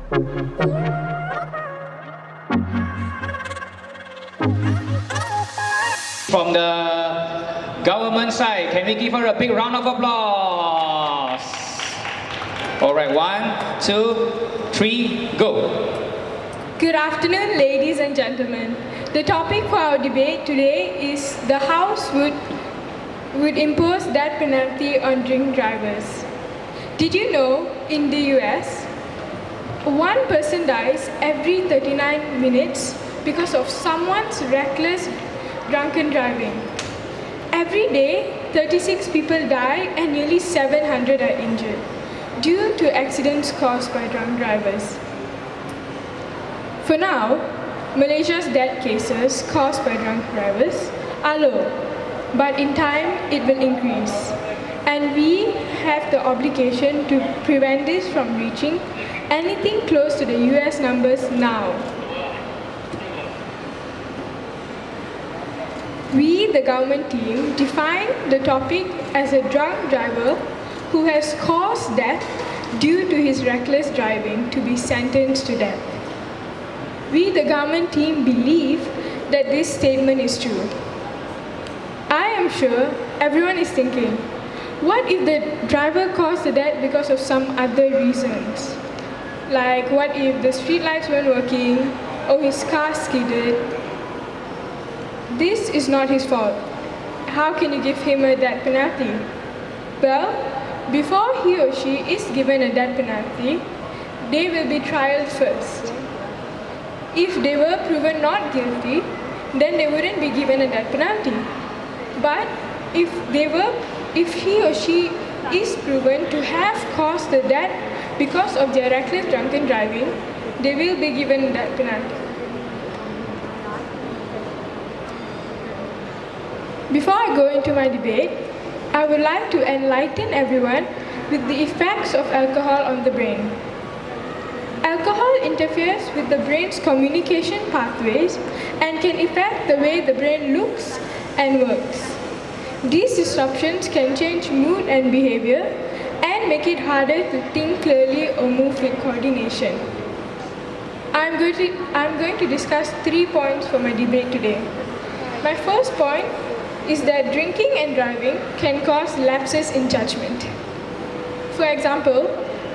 From the government side, can we give her a big round of applause? All right, 1, 2, 3, go. Good afternoon, ladies and gentlemen. The topic for our debate today is the House would impose death penalty on drink drivers. Did you know in the US, one person dies every 39 minutes because of someone's reckless drunken driving? Every day, 36 people die and nearly 700 are injured due to accidents caused by drunk drivers. For now, Malaysia's death cases caused by drunk drivers are low, but in time it will increase. And we have the obligation to prevent this from reaching anything close to the US numbers now. We, the government team, define the topic as a drunk driver who has caused death due to his reckless driving to be sentenced to death. We, the government team, believe that this statement is true. I am sure everyone is thinking, what if the driver caused the death because of some other reasons? Like, what if the street lights weren't working, or his car skidded? This is not his fault. How can you give him a death penalty? Well, before he or she is given a death penalty, they will be trialed first. If they were proven not guilty, then they wouldn't be given a death penalty. But if he or she is proven to have caused the death because of their reckless drunken driving, they will be given a death penalty. Before I go into my debate, I would like to enlighten everyone with the effects of alcohol on the brain. Alcohol interferes with the brain's communication pathways and can affect the way the brain looks and works. These disruptions can change mood and behavior and make it harder to think clearly or move with coordination. I'm going to discuss 3 points for my debate today. My first point is that drinking and driving can cause lapses in judgment. For example,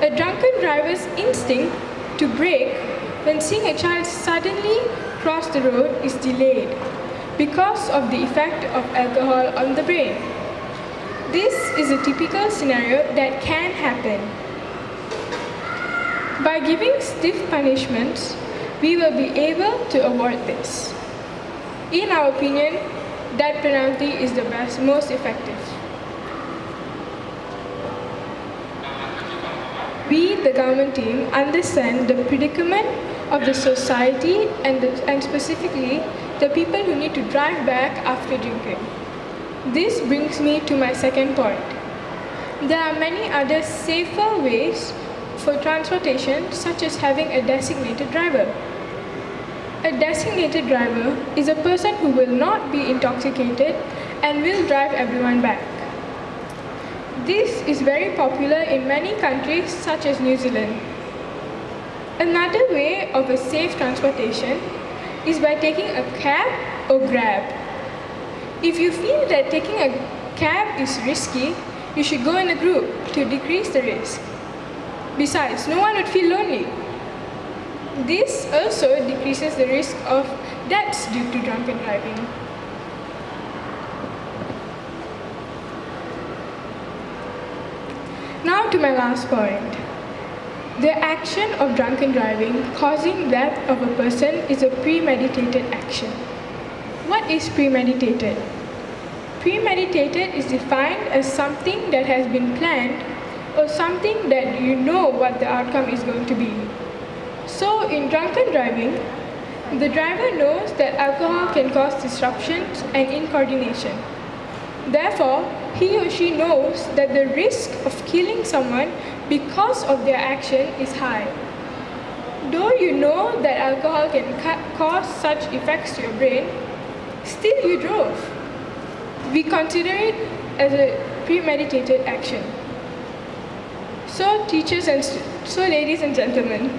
a drunken driver's instinct to brake when seeing a child suddenly cross the road is delayed because of the effect of alcohol on the brain. This is a typical scenario that can happen. By giving stiff punishments, we will be able to avoid this. In our opinion, death penalty is the most effective. We, the government team, understand the predicament of the society and specifically the people who need to drive back after drinking. This brings me to my second point. There are many other safer ways for transportation, such as having a designated driver. A designated driver is a person who will not be intoxicated and will drive everyone back. This is very popular in many countries such as New Zealand. Another way of a safe transportation is by taking a cab or Grab. If you feel that taking a cab is risky, you should go in a group to decrease the risk. Besides, no one would feel lonely. This also decreases the risk of deaths due to drunken driving. Now to my last point. The action of drunken driving causing death of a person is a premeditated action. What is premeditated? Premeditated is defined as something that has been planned or something that you know what the outcome is going to be. So in drunken driving, the driver knows that alcohol can cause disruptions and incoordination. Therefore, he or she knows that the risk of killing someone because of their action is high. Though you know that alcohol can cause such effects to your brain, still you drove. We consider it as a premeditated action. So ladies and gentlemen,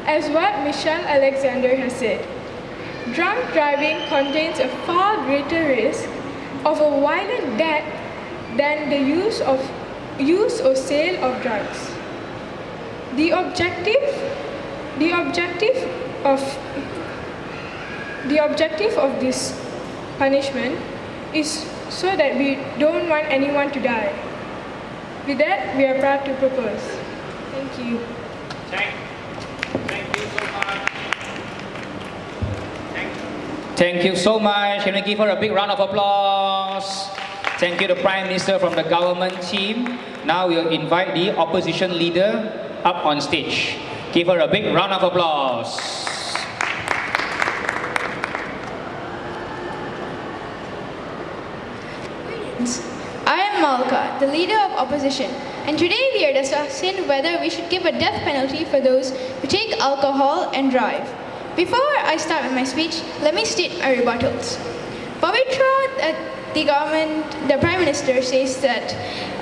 as what Michelle Alexander has said. Drunk driving contains a far greater risk of a violent death than the use or sale of drugs. The objective of this punishment is so that we don't want anyone to die. With that, we are proud to propose. Thank you. Thank you so much. Thank you so much. Can we give her a big round of applause? Thank you, the Prime Minister from the government team. Now we'll invite the opposition leader up on stage. Give her a big round of applause. I am Malka, the leader of opposition, and today we are discussing whether we should give a death penalty for those who take alcohol and drive. Before I start with my speech, let me state my rebuttals. Pavitra, the Prime Minister, says that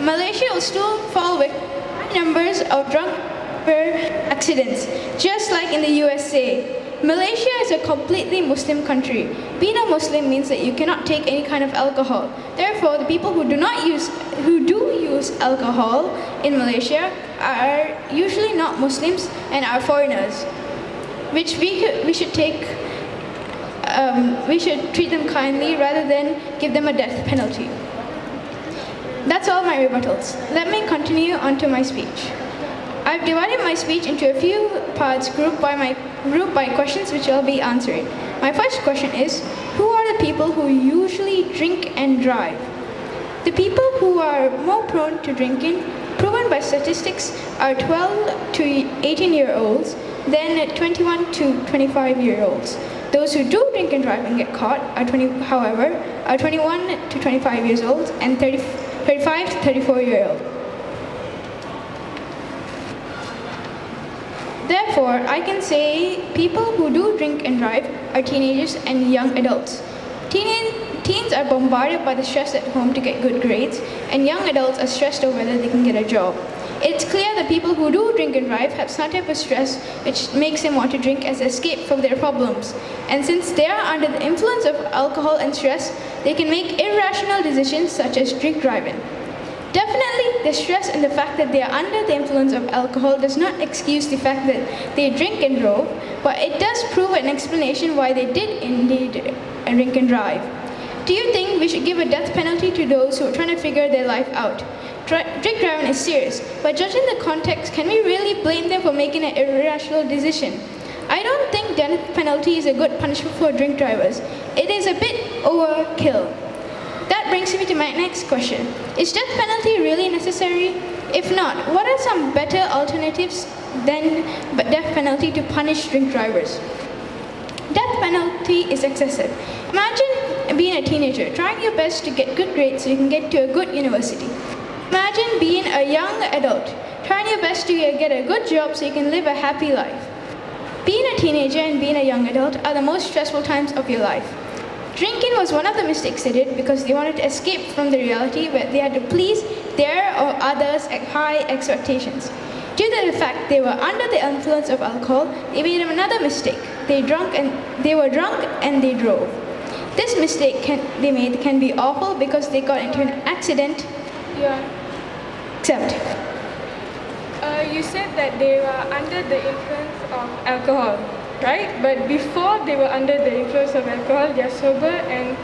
Malaysia will still fall with high numbers of drunk accidents, just like in the USA. Malaysia is a completely Muslim country. Being a Muslim means that you cannot take any kind of alcohol. Therefore, the people who do use alcohol in Malaysia are usually not Muslims and are foreigners, which we should treat them kindly rather than give them a death penalty. That's all my rebuttals. Let me continue on to my speech. I've divided my speech into a few parts grouped by questions which I'll be answering. My first question is, who are the people who usually drink and drive? The people who are more prone to drinking, proven by statistics, are 12 to 18-year-olds than 21 to 25-year-olds. Those who do drink and drive and get caught, are 21 to 25 years old and 35 to 34-year-old. Therefore, I can say people who do drink and drive are teenagers and young adults. Teens are bombarded by the stress at home to get good grades, and young adults are stressed over whether they can get a job. It's clear that people who do drink and drive have some type of stress which makes them want to drink as an escape from their problems. And since they are under the influence of alcohol and stress, they can make irrational decisions such as drink driving. Definitely, the stress and the fact that they are under the influence of alcohol does not excuse the fact that they drink and drove, but it does prove an explanation why they did indeed drink and drive. Do you think we should give a death penalty to those who are trying to figure their life out? Drink driving is serious, but judging the context, can we really blame them for making an irrational decision? I don't think death penalty is a good punishment for drink drivers. It is a bit overkill. That brings me to my next question. Is death penalty really necessary? If not, what are some better alternatives than death penalty to punish drink drivers? Death penalty is excessive. Imagine being a teenager, trying your best to get good grades so you can get to a good university. Imagine being a young adult, trying your best to get a good job so you can live a happy life. Being a teenager and being a young adult are the most stressful times of your life. Drinking was one of the mistakes they did because they wanted to escape from the reality where they had to please their or others' high expectations. Due to the fact they were under the influence of alcohol, they made another mistake. They were drunk and they drove. This mistake they made can be awful because they got into an accident. Yeah. Except. You said that they were under the influence of alcohol, right? But before they were under the influence of alcohol, they are sober and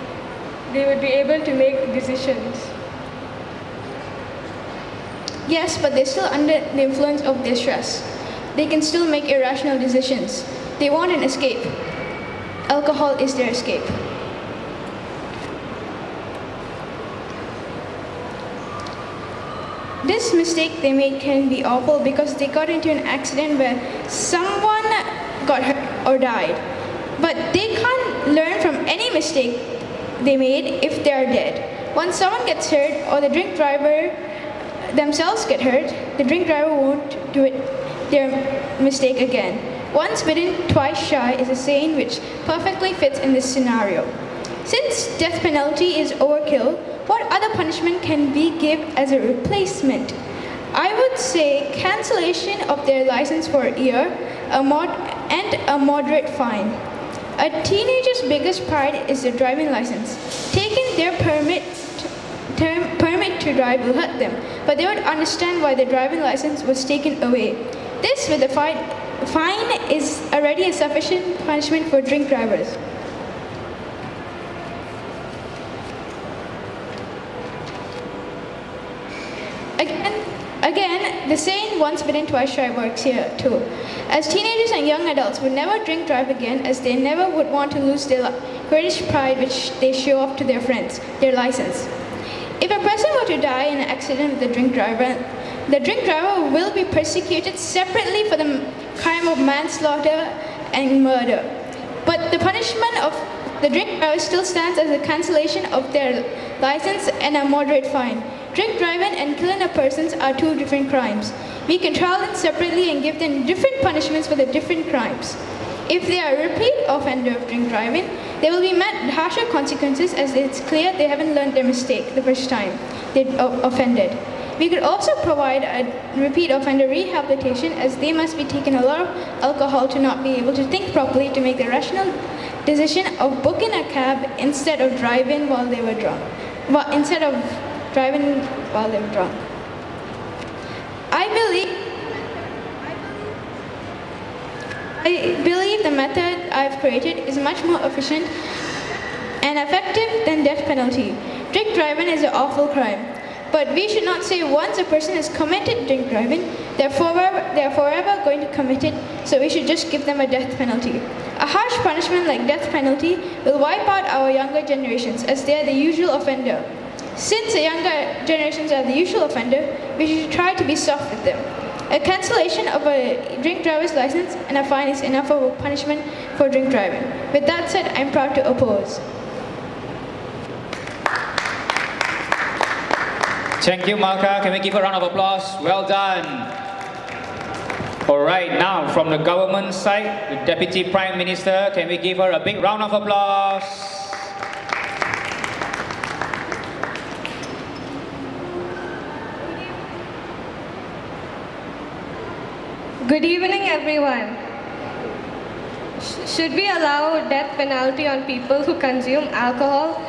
they would be able to make decisions. Yes, but they're still under the influence of their stress. They can still make irrational decisions. They want an escape. Alcohol is their escape. This mistake they made can be awful because they got into an accident where someone got hurt or died. But they can't learn from any mistake they made if they are dead. Once someone gets hurt or the drink driver themselves get hurt, the drink driver won't do their mistake again. Once bitten, twice shy is a saying which perfectly fits in this scenario. Since death penalty is overkill, what other punishment can we give as a replacement? I would say cancellation of their license for a year, and a moderate fine. A teenager's biggest pride is their driving license. Taking their permit to drive will hurt them, but they would understand why their driving license was taken away. This, with a fine is already a sufficient punishment for drink drivers. Again, the saying once bitten twice shy works here too. As teenagers and young adults would never drink drive again, as they never would want to lose their greatest pride which they show off to their friends, their license. If a person were to die in an accident with a drink driver will be persecuted separately for the crime of manslaughter and murder. But the punishment of the drink driver still stands as a cancellation of their license and a moderate fine. Drink driving and killing a person are two different crimes. We can trial them separately and give them different punishments for the different crimes. If they are a repeat offender of drink driving, they will be met with harsher consequences as it's clear they haven't learned their mistake the first time they offended. We could also provide a repeat offender rehabilitation as they must be taking a lot of alcohol to not be able to think properly to make the rational decision of booking a cab instead of driving while they were drunk. I believe the method I've created is much more efficient and effective than death penalty. Drink driving is an awful crime. But we should not say once a person has committed drink driving, they're forever going to commit it, so we should just give them a death penalty. A harsh punishment like death penalty will wipe out our younger generations as they are the usual offender. Since the younger generations are the usual offender, we should try to be soft with them. A cancellation of a drink driver's license and a fine is enough of a punishment for drink driving. With that said, I'm proud to oppose. Thank you, Malka. Can we give a round of applause? Well done. All right, now from the government side, the Deputy Prime Minister, can we give her a big round of applause? Good evening, everyone. Should we allow death penalty on people who consume alcohol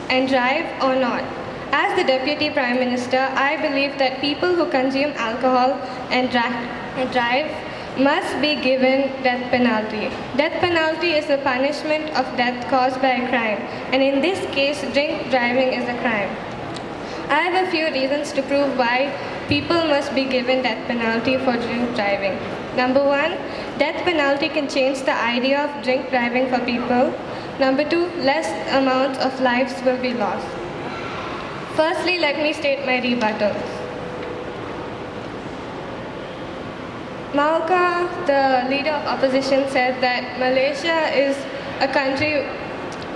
and drive or not? As the Deputy Prime Minister, I believe that people who consume alcohol and drive must be given death penalty. Death penalty is the punishment of death caused by a crime, and in this case, drink driving is a crime. I have a few reasons to prove why people must be given death penalty for drink driving. Number one, death penalty can change the idea of drink driving for people. Number two, less amounts of lives will be lost. Firstly, let me state my rebuttal. Malka, the leader of opposition, said that Malaysia is a country,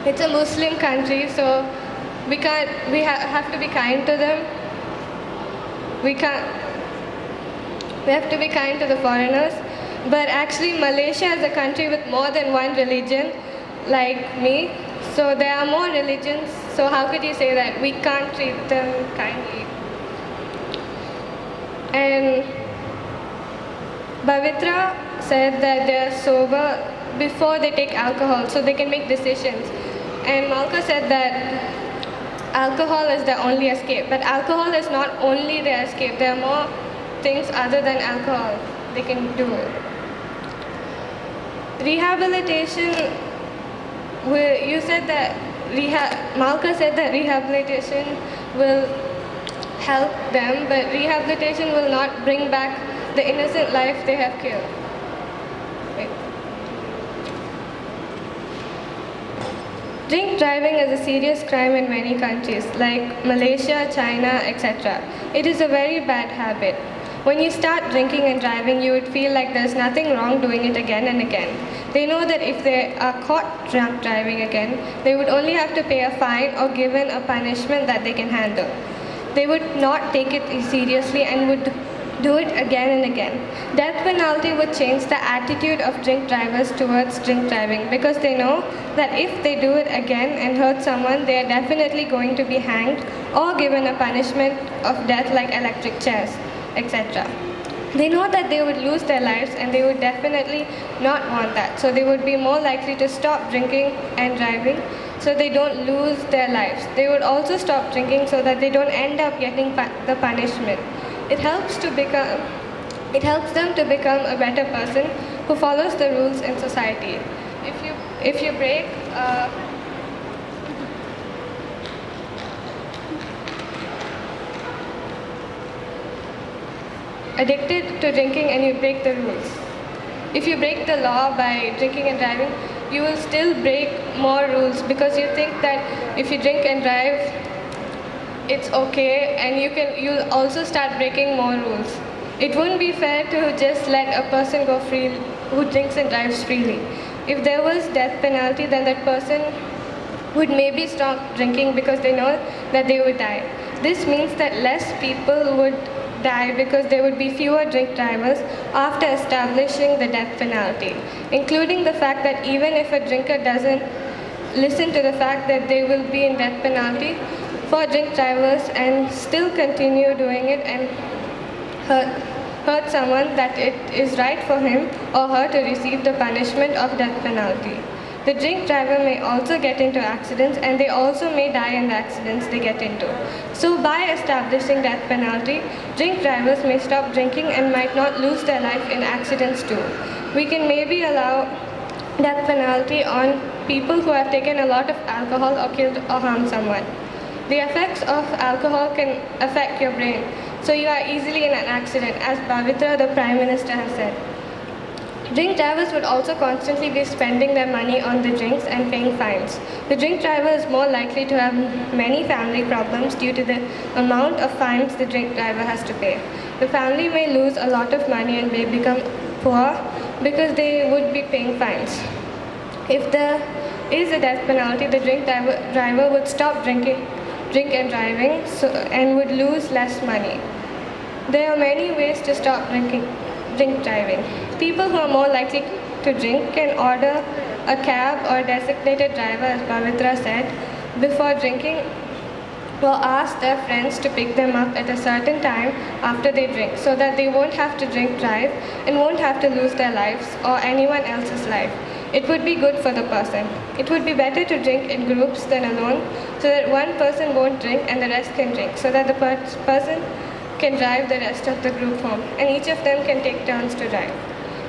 it's a Muslim country, so we have to be kind to them. We have to be kind to the foreigners. But actually, Malaysia is a country with more than one religion, like me. So there are more religions. So how could you say that we can't treat them kindly? And Bavitra said that they're sober before they take alcohol, so they can make decisions. And Malka said that alcohol is the only escape. But alcohol is not only the escape. There are more things other than alcohol they can do. Rehabilitation, you said that Malka said that rehabilitation will help them, but rehabilitation will not bring back the innocent life they have killed. Wait. Drink driving is a serious crime in many countries, like Malaysia, China, etc. It is a very bad habit. When you start drinking and driving, you would feel like there's nothing wrong doing it again and again. They know that if they are caught drunk driving again, they would only have to pay a fine or given a punishment that they can handle. They would not take it seriously and would do it again and again. Death penalty would change the attitude of drink drivers towards drink driving because they know that if they do it again and hurt someone, they are definitely going to be hanged or given a punishment of death like electric chairs, etc. They know that they would lose their lives and they would definitely not want that. So they would be more likely to stop drinking and driving so they don't lose their lives. They would also stop drinking so that they don't end up getting the punishment. It helps them to become a better person who follows the rules in society. If you break addicted to drinking and you break the rules. If you break the law by drinking and driving, you will still break more rules because you think that if you drink and drive, it's okay, and you'll also start breaking more rules. It wouldn't be fair to just let a person go free who drinks and drives freely. If there was death penalty, then that person would maybe stop drinking because they know that they would die. This means that less people would die because there would be fewer drink drivers after establishing the death penalty, including the fact that even if a drinker doesn't listen to the fact that they will be in death penalty, for drink drivers and still continue doing it and hurt someone, that it is right for him or her to receive the punishment of death penalty. The drink driver may also get into accidents and they also may die in the accidents they get into. So by establishing death penalty, drink drivers may stop drinking and might not lose their life in accidents too. We can maybe allow death penalty on people who have taken a lot of alcohol or killed or harmed someone. The effects of alcohol can affect your brain, so you are easily in an accident, as Pavitra, the Prime Minister, has said. Drink drivers would also constantly be spending their money on the drinks and paying fines. The drink driver is more likely to have many family problems due to the amount of fines the drink driver has to pay. The family may lose a lot of money and may become poor because they would be paying fines. If there is a death penalty, the drink driver would stop drink and driving and would lose less money. There are many ways to stop drink driving. People who are more likely to drink can order a cab or designated driver, as Pavitra said, before drinking, or ask their friends to pick them up at a certain time after they drink so that they won't have to drink drive and won't have to lose their lives or anyone else's life. It would be good for the person. It would be better to drink in groups than alone so that one person won't drink and the rest can drink, so that the person can drive the rest of the group home and each of them can take turns to drive.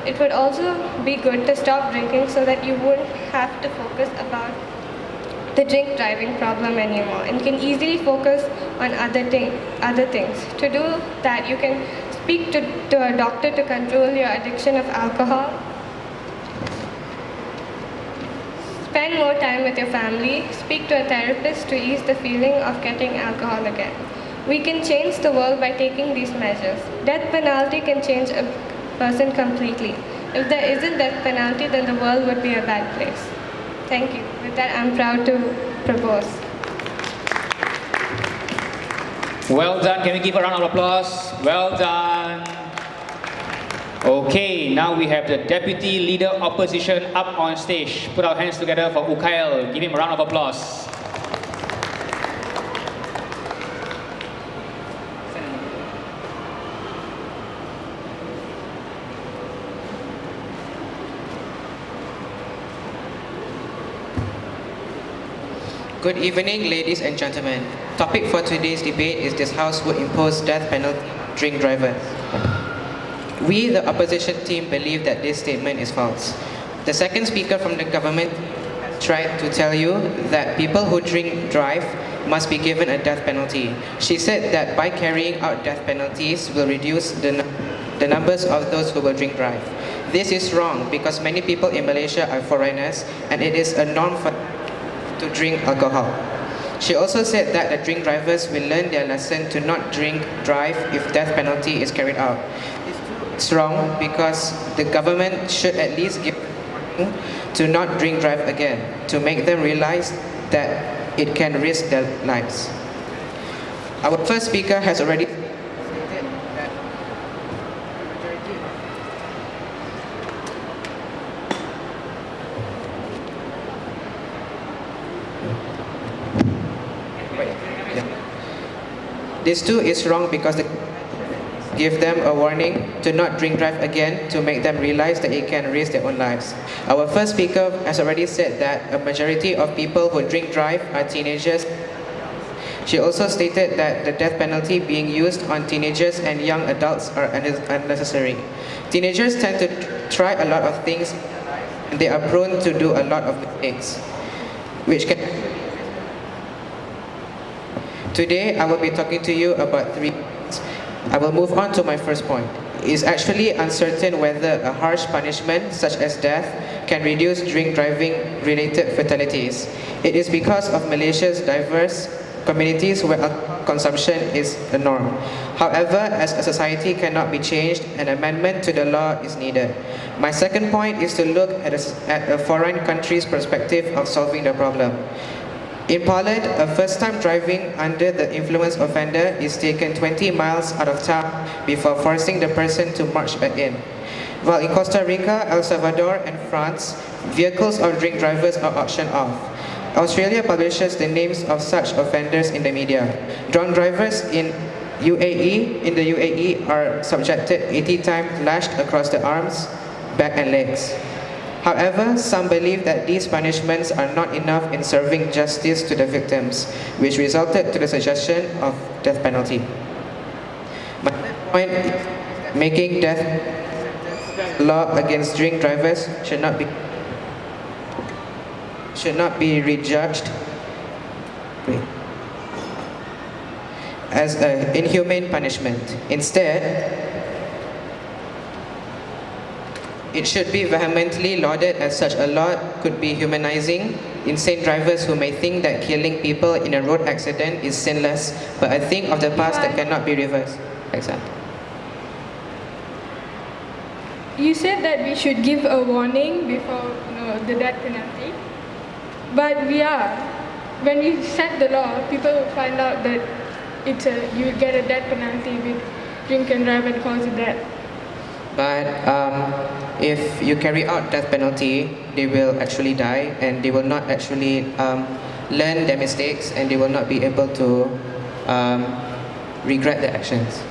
It would also be good to stop drinking so that you wouldn't have to focus about the drink driving problem anymore and can easily focus on other things. To do that, you can speak to a doctor to control your addiction of alcohol. Spend more time with your family. Speak to a therapist to ease the feeling of getting alcohol again. We can change the world by taking these measures. Death penalty can change a person completely. If there isn't death penalty, then the world would be a bad place. Thank you. With that, I'm proud to propose. Well done. Can we give a round of applause? Well done. Okay, now we have the Deputy Leader Opposition up on stage. Put our hands together for Ukail. Give him a round of applause. Good evening, ladies and gentlemen. Topic for today's debate is this House would impose death penalty on drink drivers. We, the opposition team, believe that this statement is false. The second speaker from the government tried to tell you that people who drink drive must be given a death penalty. She said that by carrying out death penalties will reduce the numbers of those who will drink drive. This is wrong because many people in Malaysia are foreigners and it is a norm for to drink alcohol. She also said that the drink drivers will learn their lesson to not drink drive if death penalty is carried out. It's wrong because the government should at least give to not drink drive again, to make them realize that it can risk their lives. Our first speaker has already This too is wrong because the give them a warning to not drink drive again to make them realize that it can risk their own lives. Our first speaker has already said that a majority of people who drink drive are teenagers. She also stated that the death penalty being used on teenagers and young adults are unnecessary. Teenagers tend to try a lot of things and they are prone to do a lot of mistakes, which can... Today, I will be talking to you about 3 points. I will move on to my first point. It is actually uncertain whether a harsh punishment such as death can reduce drink driving related fatalities. It is because of Malaysia's diverse communities where alcohol consumption is the norm. However, as a society cannot be changed, an amendment to the law is needed. My second point is to look at a foreign country's perspective of solving the problem. In Poland, a first-time driving under the influence offender is taken 20 miles out of town before forcing the person to march back in. While in Costa Rica, El Salvador, and France, vehicles of drink drivers are auctioned off. Australia publishes the names of such offenders in the media. Drunk drivers in the UAE are subjected 80 times lashed across the arms, back and legs. However, some believe that these punishments are not enough in serving justice to the victims, which resulted to the suggestion of death penalty. My third point is that making death law against drink drivers should not be rejudged as an inhumane punishment. Instead, it should be vehemently lauded as such a law could be humanizing insane drivers who may think that killing people in a road accident is sinless, but a thing of the past that cannot be reversed. Example. You said that we should give a warning before the death penalty, but when we set the law, people will find out that you will get a death penalty with drink and drive and cause a death. But if you carry out death penalty, they will actually die and they will not actually learn their mistakes and they will not be able to regret their actions.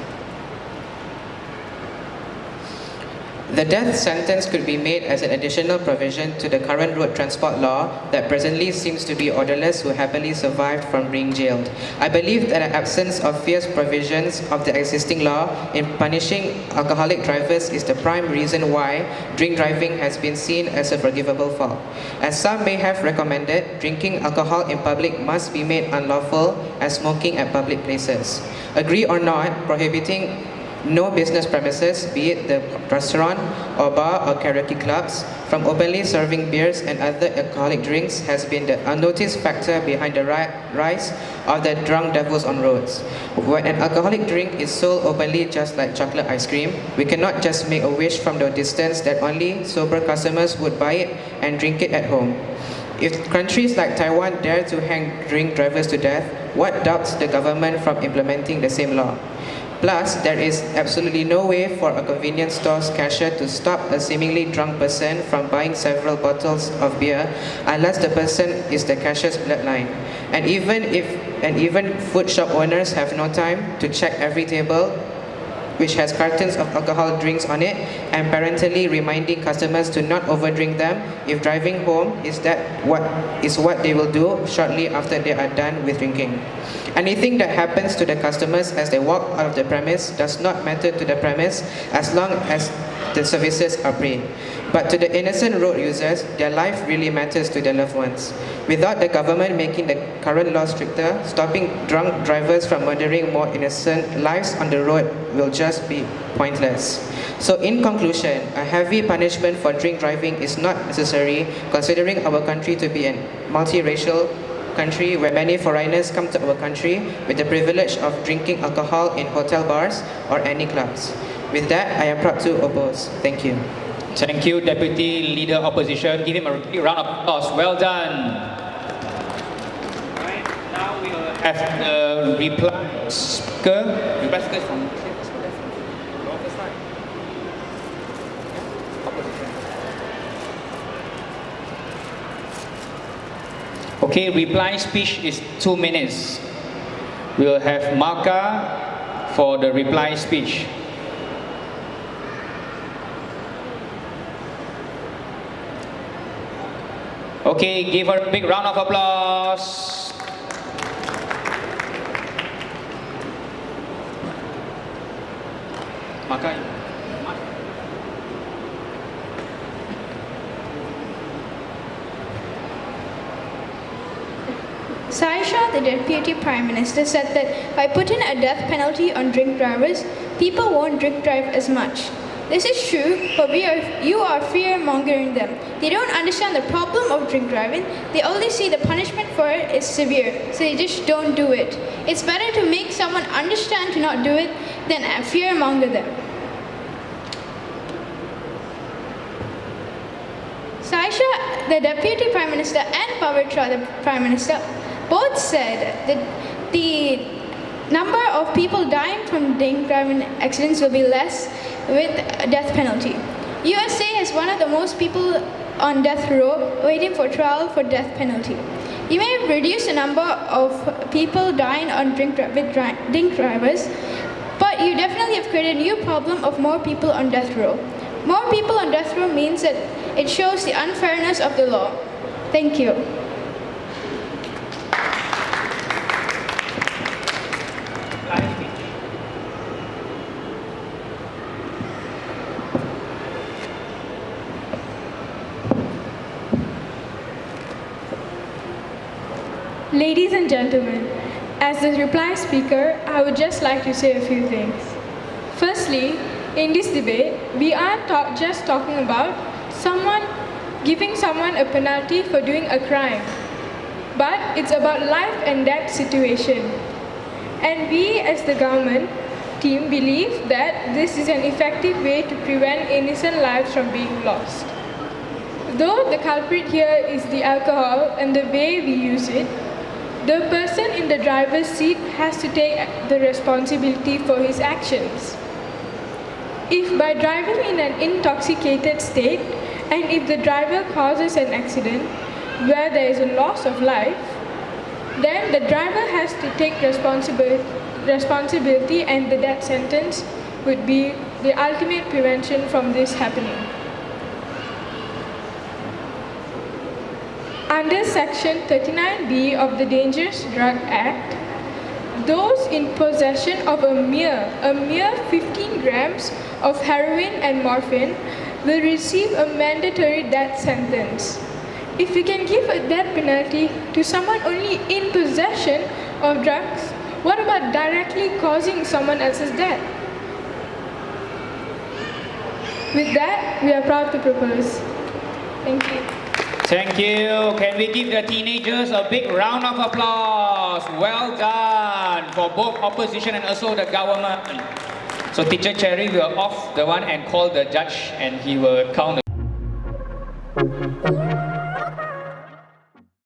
The death sentence could be made as an additional provision to the current road transport law that presently seems to be orderless who happily survived from being jailed. I believe that the absence of fierce provisions of the existing law in punishing alcoholic drivers is the prime reason why drink driving has been seen as a forgivable fault. As some may have recommended, drinking alcohol in public must be made unlawful as smoking at public places. Agree or not, prohibiting no business premises, be it the restaurant or bar or karaoke clubs, from openly serving beers and other alcoholic drinks has been the unnoticed factor behind the rise of the drunk devils on roads. When an alcoholic drink is sold openly just like chocolate ice cream, we cannot just make a wish from the distance that only sober customers would buy it and drink it at home. If countries like Taiwan dare to hang drink drivers to death, what stops the government from implementing the same law? Plus, there is absolutely no way for a convenience store's cashier to stop a seemingly drunk person from buying several bottles of beer unless the person is the cashier's bloodline. And even food shop owners have no time to check every table which has cartons of alcohol drinks on it and parentally reminding customers to not overdrink them if driving home is what they will do shortly after they are done with drinking. Anything that happens to the customers as they walk out of the premise does not matter to the premise as long as the services are paid. But to the innocent road users, their life really matters to their loved ones. Without the government making the current law stricter, stopping drunk drivers from murdering more innocent lives on the road will just be pointless. So in conclusion, a heavy punishment for drink driving is not necessary considering our country to be a multiracial country where many foreigners come to our country with the privilege of drinking alcohol in hotel bars or any clubs. With that, I am proud to oppose. Thank you. Thank you, Deputy Leader Opposition. Give him a big round of applause. Well done. Right, now we will have the reply speaker. Reply speaker is from Okay, reply speech is 2 minutes. We will have Marka for the reply speech. Okay, give her a big round of applause. Makai. Saisha, the Deputy Prime Minister, said that by putting a death penalty on drink drivers, people won't drink drive as much. This is true, but you are fear-mongering them. They don't understand the problem of drink driving. They only see the punishment for it is severe, so they just don't do it. It's better to make someone understand to not do it than fear-monger them. Saisha, the Deputy Prime Minister, and Pavitra, the Prime Minister, both said that the number of people dying from drink driving accidents will be less with a death penalty. USA has one of the most people on death row waiting for trial for death penalty. You may reduce the number of people dying on drink drivers, but you definitely have created a new problem of more people on death row. More people on death row means that it shows the unfairness of the law. Thank you. Ladies and gentlemen, as the reply speaker, I would just like to say a few things. Firstly, in this debate, we aren't just talking about giving someone a penalty for doing a crime, but it's about life and death situation. And we as the government team believe that this is an effective way to prevent innocent lives from being lost. Though the culprit here is the alcohol and the way we use it, the person in the driver's seat has to take the responsibility for his actions. If by driving in an intoxicated state, and if the driver causes an accident where there is a loss of life, then the driver has to take responsibility, and the death sentence would be the ultimate prevention from this happening. Under Section 39B of the Dangerous Drug Act, those in possession of a mere 15 grams of heroin and morphine will receive a mandatory death sentence. If we can give a death penalty to someone only in possession of drugs, what about directly causing someone else's death? With that, we are proud to propose. Thank you. Thank you. Can we give the teenagers a big round of applause? Well done for both opposition and also the government. So Teacher Cherry will off the one and call the judge, and he will count the